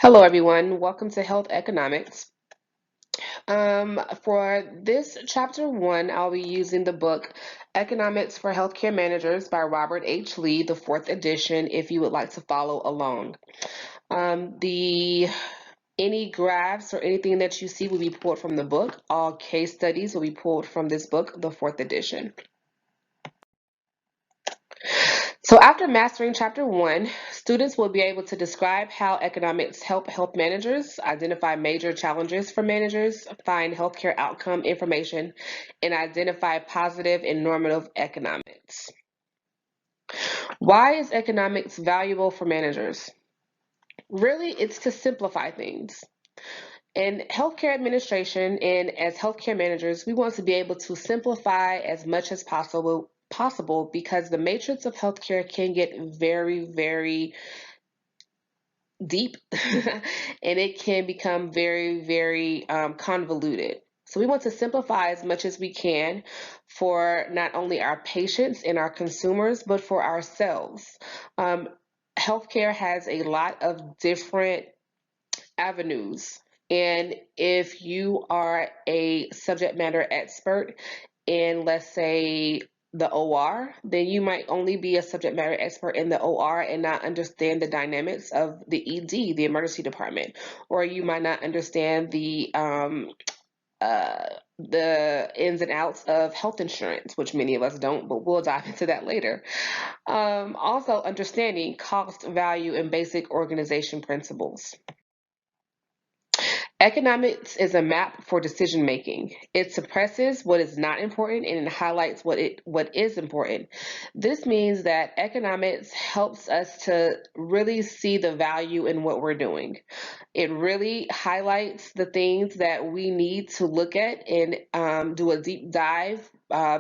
Hello, everyone. Welcome to Health Economics. For this chapter one, I'll be using the book Economics for Healthcare Managers by Robert H. Lee, the fourth edition, if you would like to follow along. The Any graphs or anything that you see will be pulled from the book. All case studies will be pulled from this book, the fourth edition. So after mastering chapter one, students will be able to describe how economics help health managers, identify major challenges for managers, find healthcare outcome information, and identify positive and normative economics. Why is economics valuable for managers? Really, it's to simplify things. In healthcare administration and as healthcare managers, we want to be able to simplify as much as possible because the matrix of healthcare can get very deep and it can become very convoluted. So we want to simplify as much as we can for not only our patients and our consumers, but for ourselves. Um, Healthcare has a lot of different avenues. And if you are a subject matter expert in, let's say, the OR, then you might only be a subject matter expert in the OR and not understand the dynamics of the ED, the emergency department, or you might not understand the ins and outs of health insurance, which many of us don't, but we'll dive into that later. Also, understanding cost, value, and basic organization principles. Economics is a map for decision making. It suppresses what is not important and it highlights what is important. This means that economics helps us to really see the value in what we're doing. It really highlights the things that we need to look at and do a deep dive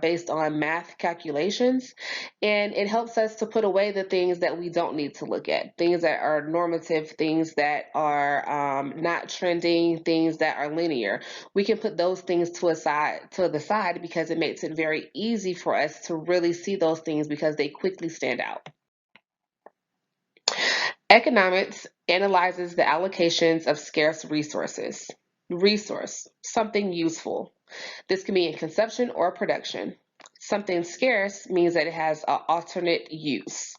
based on math calculations. And it helps us to put away the things that we don't need to look at, things that are normative, things that are not trending, things that are linear. We can put those things to the side because it makes it very easy for us to really see those things because they quickly stand out. Economics analyzes the allocations of scarce resources. Resource, something useful. This can be in consumption or production. Something scarce means that it has an alternate use.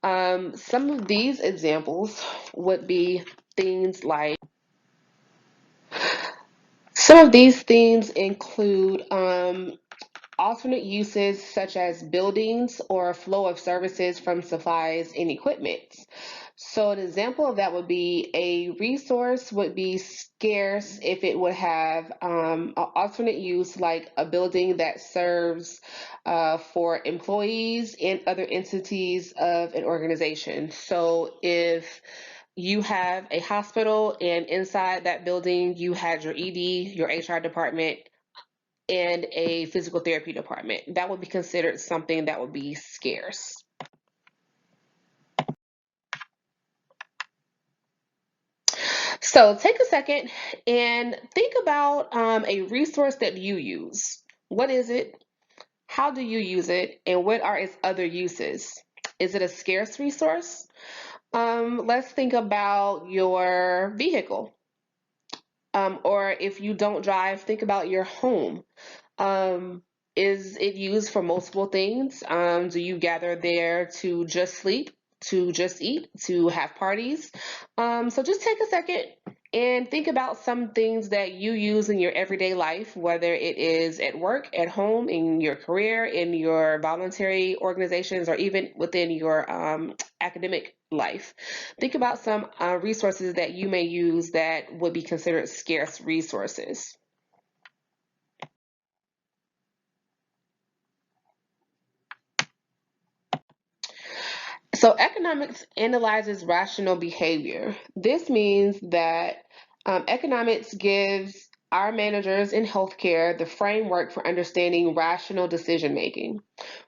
Some of these examples would be things like some of these things include alternate uses such as buildings or flow of services from supplies and equipment. So an example of that would be a resource would be scarce if it would have an alternate use like a building that serves for employees and other entities of an organization. So if you have a hospital and inside that building you had your ED, your HR department, and a physical therapy department. That would be considered something that would be scarce. So take a second and think about a resource that you use. What is it? How do you use it? And what are its other uses? Is it a scarce resource? Let's think about your vehicle. Or if you don't drive, think about your home. Um, is it used for multiple things? Do you gather there to just sleep, to just eat, to have parties? So just take a second and think about some things that you use in your everyday life, whether it is at work, at home, in your career, in your voluntary organizations, or even within your academic life. Think about some resources that you may use that would be considered scarce resources. So economics analyzes rational behavior. This means that economics gives our managers in healthcare the framework for understanding rational decision making.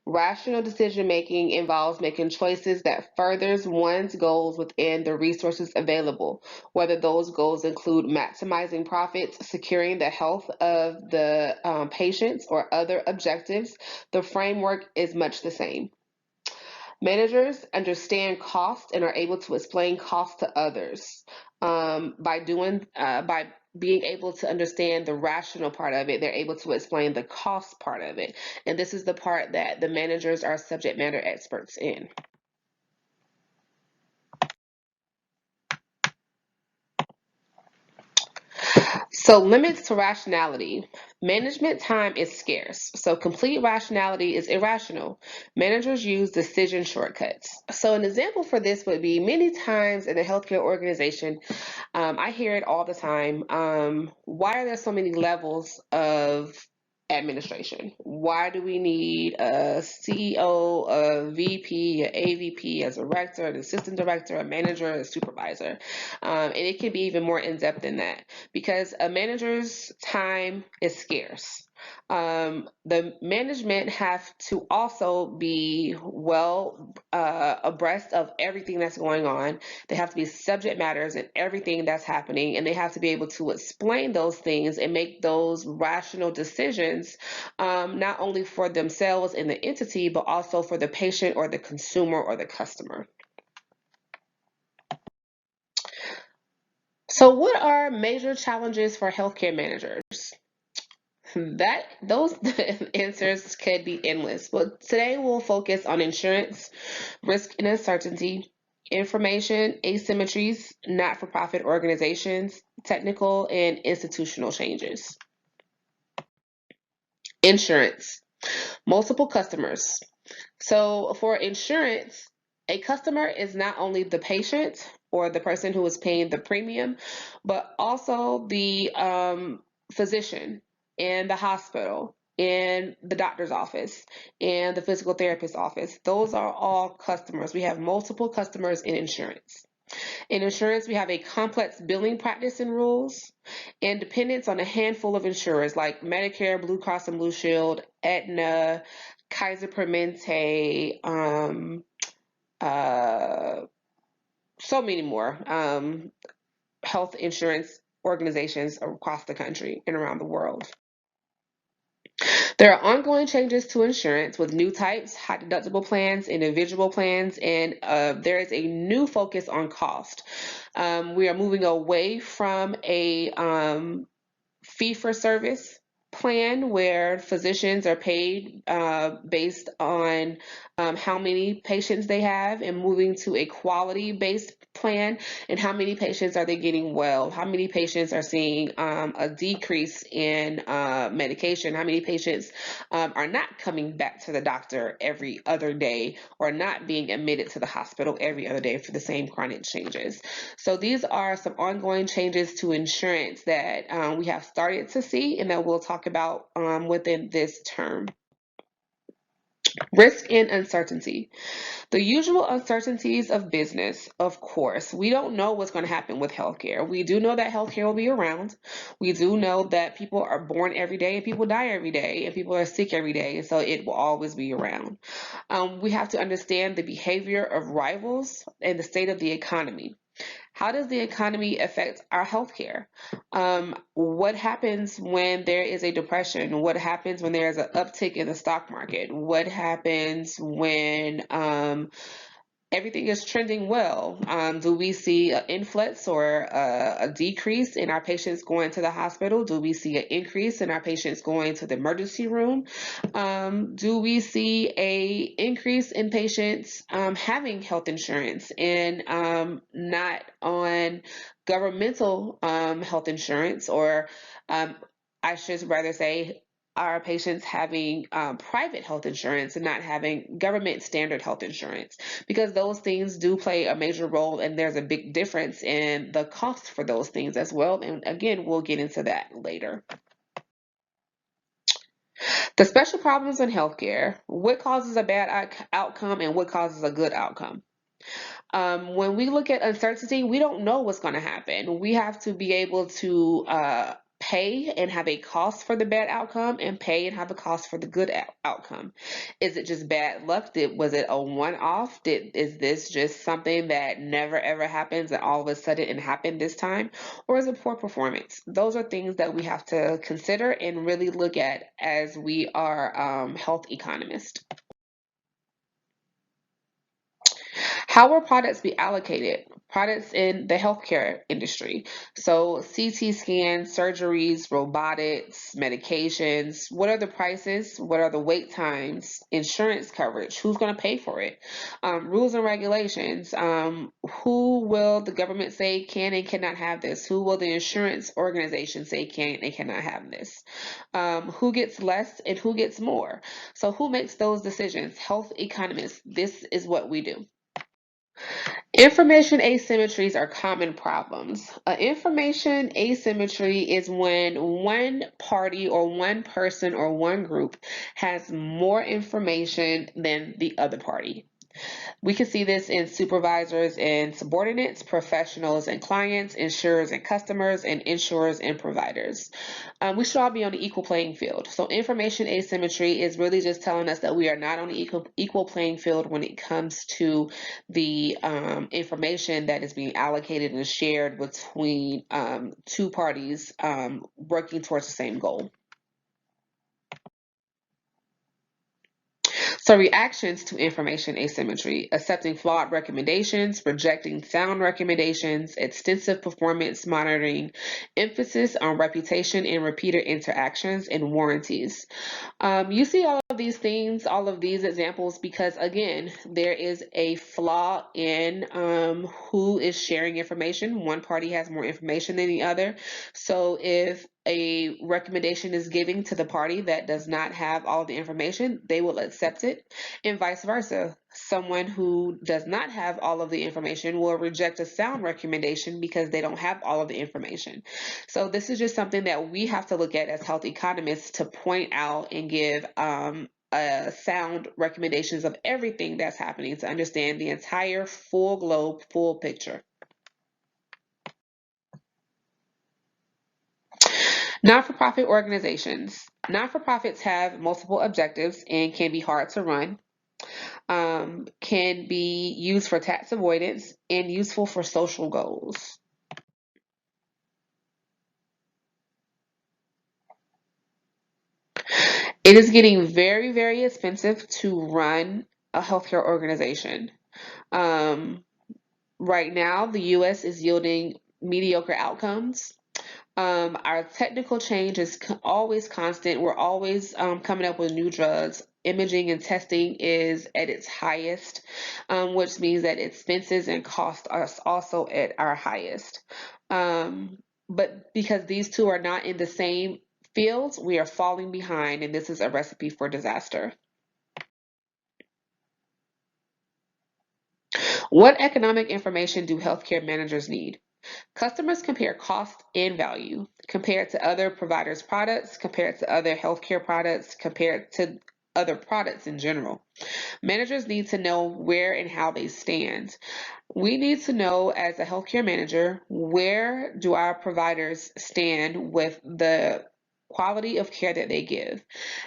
Rational decision making involves making choices that furthers one's goals within the resources available, whether those goals include maximizing profits, securing the health of the patients, or other objectives. The framework is much the same. Managers understand cost and are able to explain cost to others by being able to understand the rational part of it. They're able to explain the cost part of it, and this is the part that the managers are subject matter experts in. So, limits to rationality. Management time is scarce, so complete rationality is irrational. Managers use decision shortcuts. So, an example for this would be many times in a healthcare organization, I hear it all the time. Why are there so many levels of administration? Why do we need a CEO, a VP, a AVP, a director, an assistant director, a manager, a supervisor? And it can be even more in depth than that because a manager's time is scarce. The management have to also be well abreast of everything that's going on. They have to be subject matters in everything that's happening, and they have to be able to explain those things and make those rational decisions, not only for themselves and the entity, but also for the patient or the consumer or the customer. So, what are major challenges for healthcare managers? That those answers could be endless, but today we'll focus on insurance, risk and uncertainty, information asymmetries, not-for-profit organizations, technical and institutional changes. Insurance, multiple customers. So for insurance, a customer is not only the patient or the person who is paying the premium, but also the physician and the hospital and the doctor's office and the physical therapist's office. Those are all customers. We have multiple customers in insurance. In insurance, we have a complex billing practice and rules, and dependence on a handful of insurers like Medicare, Blue Cross and Blue Shield, Aetna, Kaiser Permanente, uh, so many more health insurance organizations across the country and around the world. There are ongoing changes to insurance with new types, high deductible plans, individual plans, and there is a new focus on cost. We are moving away from a fee for service plan where physicians are paid based on how many patients they have, and moving to a quality based plan and how many patients are they getting well, how many patients are seeing a decrease in medication, how many patients are not coming back to the doctor every other day or not being admitted to the hospital every other day for the same chronic changes. So these are some ongoing changes to insurance that we have started to see and that we'll talk about within this term. Risk and uncertainty. The usual uncertainties of business, of course. We don't know what's going to happen with healthcare. We do know that healthcare will be around. We do know that people are born every day and people die every day and people are sick every day. So it will always be around. We have to understand the behavior of rivals and the state of the economy. How does the economy affect our healthcare? What happens when there is a depression? What happens when there's an uptick in the stock market? What happens when everything is trending well? Do we see an influx or a decrease in our patients going to the hospital? Do we see an increase in our patients going to the emergency room? Do we see a increase in patients having health insurance and not on governmental health insurance, or I should rather say our patients having private health insurance and not having government standard health insurance, because those things do play a major role and there's a big difference in the cost for those things as well. And again, we'll get into that later. The special problems in healthcare: what causes a bad outcome and what causes a good outcome. When we look at uncertainty, we don't know what's going to happen. We have to be able to pay and have a cost for the bad outcome and pay and have a cost for the good outcome. Is it just bad luck? Was it a one-off? Is this just something that never ever happens and all of a sudden it happened this time? Or is it poor performance? Those are things that we have to consider and really look at as we are health economists. How will products be allocated? Products in the healthcare industry. So, CT scans, surgeries, robotics, medications. What are the prices? What are the wait times? Insurance coverage. Who's going to pay for it? Rules and regulations. Who will the government say can and cannot have this? Who will the insurance organization say can and cannot have this? Who gets less and who gets more? So, who makes those decisions? Health economists. This is what we do. Information asymmetries are common problems. Information asymmetry is when one party or one person or one group has more information than the other party. We can see this in supervisors and subordinates, professionals and clients, insurers and customers, and insurers and providers. We should all be on the equal playing field. So information asymmetry is really just telling us that we are not on the equal playing field when it comes to the information that is being allocated and shared between two parties working towards the same goal. So reactions to information asymmetry: accepting flawed recommendations, rejecting sound recommendations, extensive performance monitoring, emphasis on reputation and repeater interactions, and warranties. You see all of these things, all of these examples, because again, there is a flaw in who is sharing information. One party has more information than the other. So if a recommendation is given to the party that does not have all the information, they will accept it, and vice versa. Someone who does not have all of the information will reject a sound recommendation because they don't have all of the information. So this is just something that we have to look at as health economists to point out and give sound recommendations of everything that's happening to understand the entire full globe, full picture. Non-for-profit organizations. Non-for-profits have multiple objectives and can be hard to run, can be used for tax avoidance, and useful for social goals. It is getting very, very expensive to run a healthcare organization. Um, right now, the US is yielding mediocre outcomes. Our technical change is always constant. We're always coming up with new drugs. Imaging and testing is at its highest, which means that expenses and costs are also at our highest. But because these two are not in the same fields, we are falling behind, and this is a recipe for disaster. What economic information do healthcare managers need? Customers compare cost and value, compared to other providers' products, compared to other healthcare products, compared to other products in general. Managers need to know where and how they stand. We need to know, as a healthcare manager, where do our providers stand with the quality of care that they give.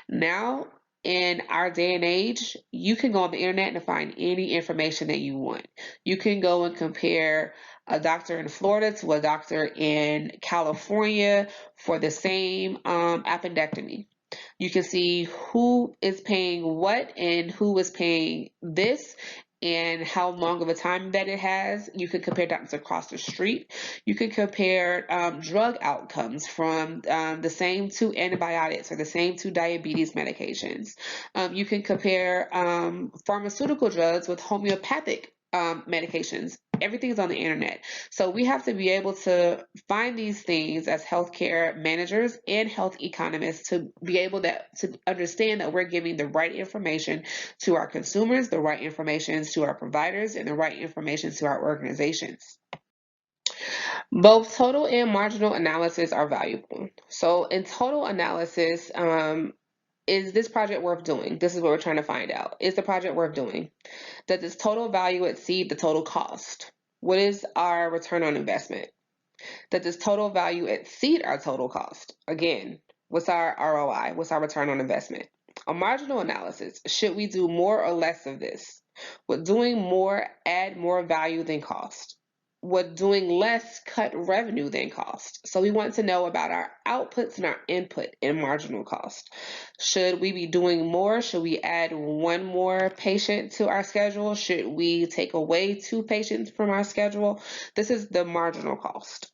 Now, in our day and age, you can go on the internet and find any information that you want. You can go and compare a doctor in Florida to a doctor in California for the same appendectomy. You can see who is paying what and who is paying this and how long of a time that it has. You can compare doctors across the street. You can compare drug outcomes from the same two antibiotics or the same two diabetes medications. You can compare pharmaceutical drugs with homeopathic medications. Everything's on the internet. So we have to be able to find these things as healthcare managers and health economists to be able to understand that we're giving the right information to our consumers, the right information to our providers, and the right information to our organizations. Both total and marginal analysis are valuable. So in total analysis, is this project worth doing? This is what we're trying to find out. Is the project worth doing? Does its total value exceed the total cost? What is our return on investment? Does this total value exceed our total cost? Again, what's our ROI? What's our return on investment? A marginal analysis: should we do more or less of this? Would doing more add more value than cost? would doing less cut revenue than cost? So we want to know about our outputs and our input in marginal cost. Should we be doing more? Should we add one more patient to our schedule? Should we take away 2 patients from our schedule? This is the marginal cost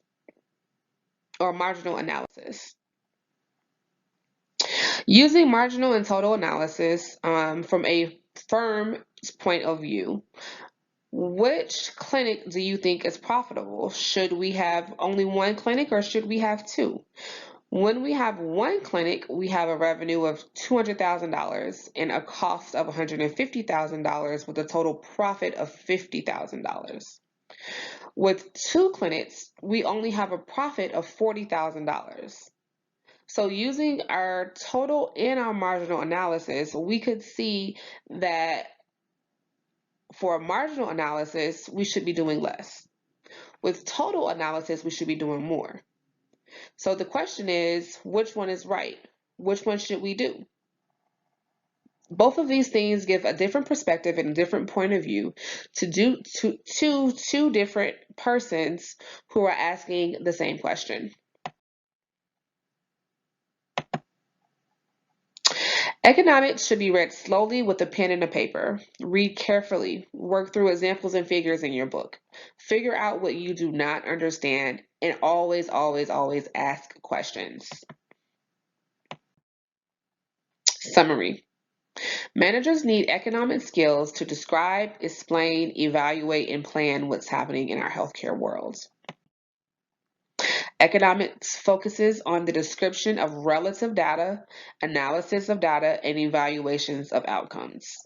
or marginal analysis. Using marginal and total analysis from a firm's point of view, which clinic do you think is profitable? Should we have only one clinic or should we have 2? When we have one clinic, we have a revenue of $200,000 and a cost of $150,000 with a total profit of $50,000. With 2 clinics, we only have a profit of $40,000. So using our total and our marginal analysis, we could see that for marginal analysis, we should be doing less. With total analysis, we should be doing more. So the question is, which one is right? Which one should we do? Both of these things give a different perspective and a different point of view to two different persons who are asking the same question. Economics should be read slowly with a pen and a paper. Read carefully. Work through examples and figures in your book. Figure out what you do not understand and always, always, always ask questions. Summary. Managers need economic skills to describe, explain, evaluate, and plan what's happening in our healthcare world. Economics focuses on the description of relative data, analysis of data, and evaluations of outcomes.